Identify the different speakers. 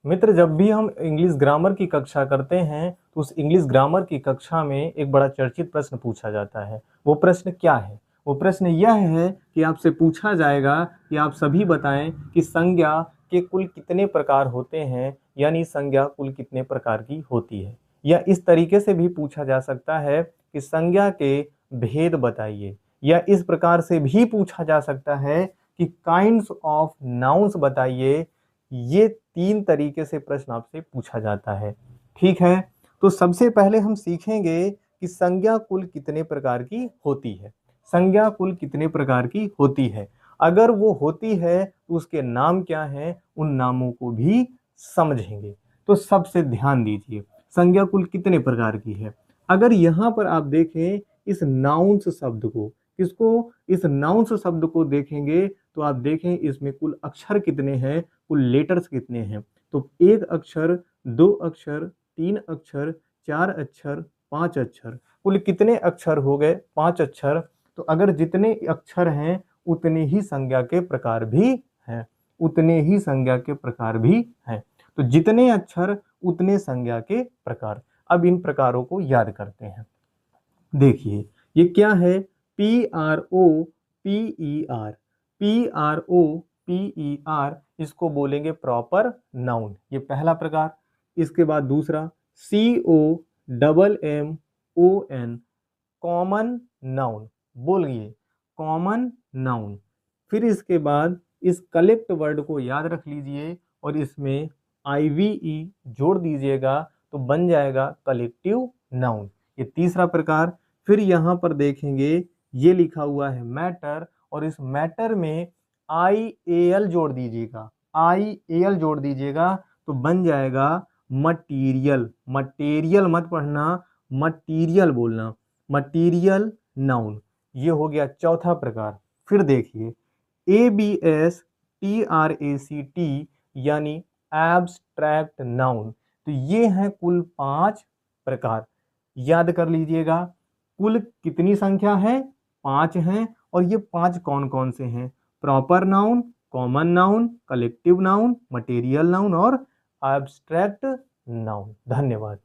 Speaker 1: मित्र, जब भी हम इंग्लिश ग्रामर की कक्षा करते हैं तो उस इंग्लिश ग्रामर की कक्षा में एक बड़ा चर्चित प्रश्न पूछा जाता है। वो प्रश्न क्या है? वो प्रश्न यह है कि आपसे पूछा जाएगा कि आप सभी बताएं कि संज्ञा के कुल कितने प्रकार होते हैं, यानी संज्ञा कुल कितने प्रकार की होती है। या इस तरीके से भी पूछा जा सकता है कि संज्ञा के भेद बताइए। या इस प्रकार से भी पूछा जा सकता है कि काइंड्स ऑफ नाउन्स बताइए। ये 3 तरीके से प्रश्न आपसे पूछा जाता है। ठीक है, तो सबसे पहले हम सीखेंगे कि संज्ञा कुल कितने प्रकार की होती है। संज्ञा कुल कितने प्रकार की होती है, अगर वो होती है तो उसके नाम क्या हैं, उन नामों को भी समझेंगे। तो सबसे ध्यान दीजिए, संज्ञा कुल कितने प्रकार की है। अगर यहाँ पर आप देखें इस नाउन्स शब्द को, इस नाउन्स शब्द को देखेंगे तो आप देखें इसमें कुल अक्षर कितने हैं, कुल लेटर्स कितने हैं। तो 1 अक्षर, 2 अक्षर, 3 अक्षर, 4 अक्षर, 5 अक्षर, कुल कितने अक्षर हो गए? 5 अक्षर। तो अगर जितने अक्षर हैं उतने ही संज्ञा के प्रकार भी हैं, उतने ही संज्ञा के प्रकार भी हैं। तो जितने अक्षर उतने संज्ञा के प्रकार। अब इन प्रकारों को याद करते हैं। देखिए ये क्या है? P R O P E R, P R O P E R, इसको बोलेंगे प्रॉपर नाउन, ये पहला प्रकार। इसके बाद दूसरा C O double M O N, common noun, बोलिए कॉमन नाउन। फिर इसके बाद इस कलेक्ट वर्ड को याद रख लीजिए और इसमें आईवीई जोड़ दीजिएगा तो बन जाएगा कलेक्टिव नाउन, ये तीसरा प्रकार। फिर यहाँ पर देखेंगे ये लिखा हुआ है मैटर, और इस मैटर में आई ए एल जोड़ दीजिएगा, आई ए एल जोड़ दीजिएगा तो बन जाएगा मटीरियल। मटेरियल मत पढ़ना, मटीरियल बोलना, मटीरियल नाउन। ये हो गया चौथा प्रकार। फिर देखिए A B S T R A C T, यानी एब्स्ट्रैक्ट नाउन। तो ये हैं कुल 5 प्रकार। याद कर लीजिएगा कुल कितनी संख्या है? 5 हैं। और ये 5 कौन कौन से हैं? Proper noun, common noun, collective noun, material noun और एब्स्ट्रैक्ट नाउन। धन्यवाद।